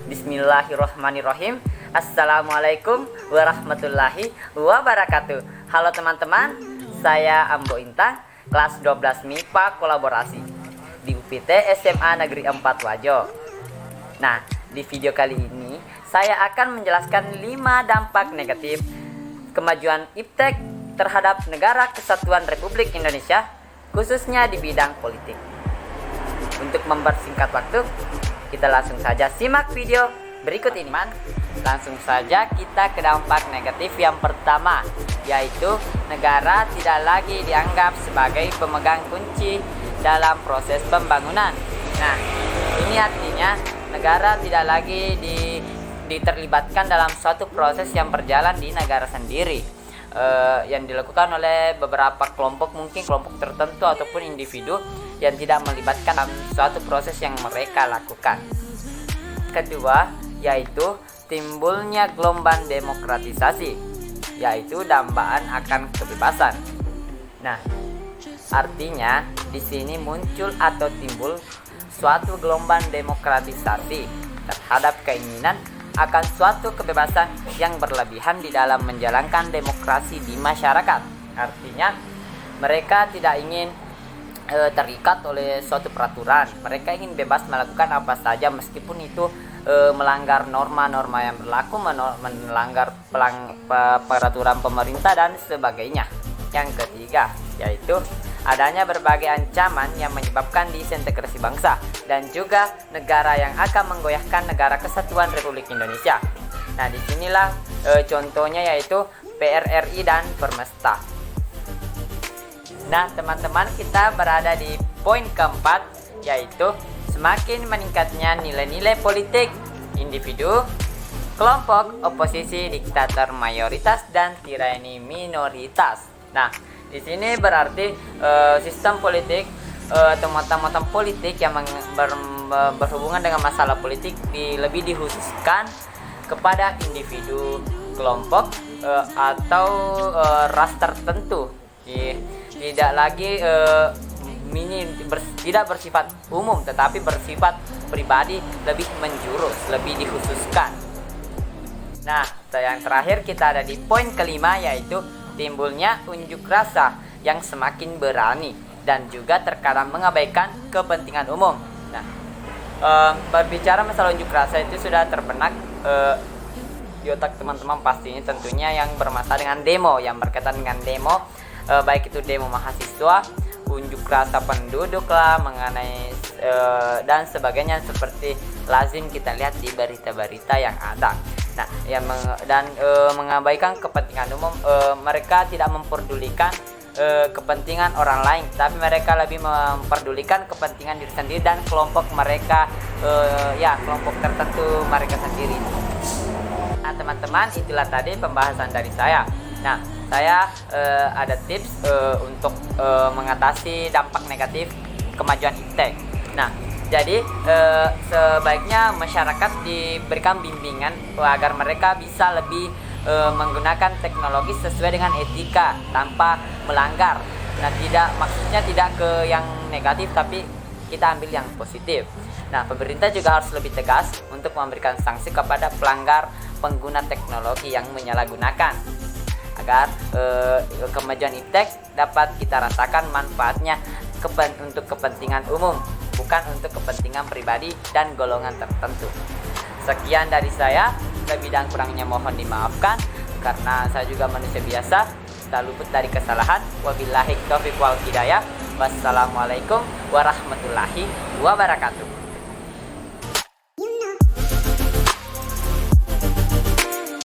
Bismillahirrahmanirrahim. Assalamualaikum warahmatullahi wabarakatuh. Halo teman-teman, saya Ambo Intang, kelas 12 MIPA kolaborasi di UPT SMA Negeri 4 Wajo. Nah, di video kali ini saya akan menjelaskan 5 dampak negatif kemajuan iptek terhadap Negara Kesatuan Republik Indonesia, khususnya di bidang politik. Untuk mempersingkat waktu, kita langsung saja simak video berikut ini. Langsung saja kita ke dampak negatif yang pertama, yaitu negara tidak lagi dianggap sebagai pemegang kunci dalam proses pembangunan. Nah, ini artinya negara tidak lagi diterlibatkan dalam suatu proses yang berjalan di negara sendiri, yang dilakukan oleh beberapa kelompok, mungkin kelompok tertentu ataupun individu yang tidak melibatkan dalam suatu proses yang mereka lakukan. Kedua, yaitu timbulnya gelombang demokratisasi, yaitu dambaan akan kebebasan. Nah, artinya di sini muncul atau timbul suatu gelombang demokratisasi terhadap keinginan akan suatu kebebasan yang berlebihan di dalam menjalankan demokrasi di masyarakat. Artinya mereka tidak ingin terikat oleh suatu peraturan. Mereka ingin bebas melakukan apa saja meskipun itu melanggar norma-norma yang berlaku, melanggar peraturan pemerintah dan sebagainya. Yang ketiga, yaitu adanya berbagai ancaman yang menyebabkan disintegrasi bangsa dan juga negara yang akan menggoyahkan Negara Kesatuan Republik Indonesia. Nah, disinilah contohnya yaitu PRRI dan Permesta. Nah, teman-teman, kita berada di poin keempat, yaitu semakin meningkatnya nilai-nilai politik individu, kelompok oposisi, diktator mayoritas, dan tirani minoritas. Nah, di sini berarti sistem politik atau mata-mata politik yang berhubungan dengan masalah politik lebih dikhususkan kepada individu, kelompok atau ras tertentu. Tidak lagi tidak bersifat umum, tetapi bersifat pribadi, lebih menjurus, lebih dikhususkan. Nah, yang terakhir kita ada di poin kelima, yaitu timbulnya unjuk rasa yang semakin berani dan juga terkadang mengabaikan kepentingan umum. Nah, berbicara masalah unjuk rasa itu sudah terbenak di otak teman-teman pastinya, tentunya yang bermasalah dengan demo, yang berkaitan dengan demo, baik itu demo mahasiswa, unjuk rasa penduduk lah, mengenai dan sebagainya, seperti lazim kita lihat di berita-berita yang ada. Nah, mengabaikan kepentingan umum, mereka tidak memperdulikan kepentingan orang lain, tapi mereka lebih memperdulikan kepentingan diri sendiri dan kelompok mereka, kelompok tertentu mereka sendiri. Nah, teman-teman, itulah tadi pembahasan dari saya. Nah, saya ada tips untuk mengatasi dampak negatif kemajuan iptek. Nah, jadi sebaiknya masyarakat diberikan bimbingan agar mereka bisa lebih menggunakan teknologi sesuai dengan etika tanpa melanggar. Nah, maksudnya tidak ke yang negatif, tapi kita ambil yang positif. Nah, pemerintah juga harus lebih tegas untuk memberikan sanksi kepada pelanggar pengguna teknologi yang menyalahgunakan, agar kemajuan iptek dapat kita rasakan manfaatnya untuk kepentingan umum, bukan untuk kepentingan pribadi dan golongan tertentu. Sekian dari saya, lebih dan kurangnya mohon dimaafkan, karena saya juga manusia biasa, tak luput dari kesalahan. Wabillahi taufiq wal hidayah. Wassalamualaikum warahmatullahi wabarakatuh.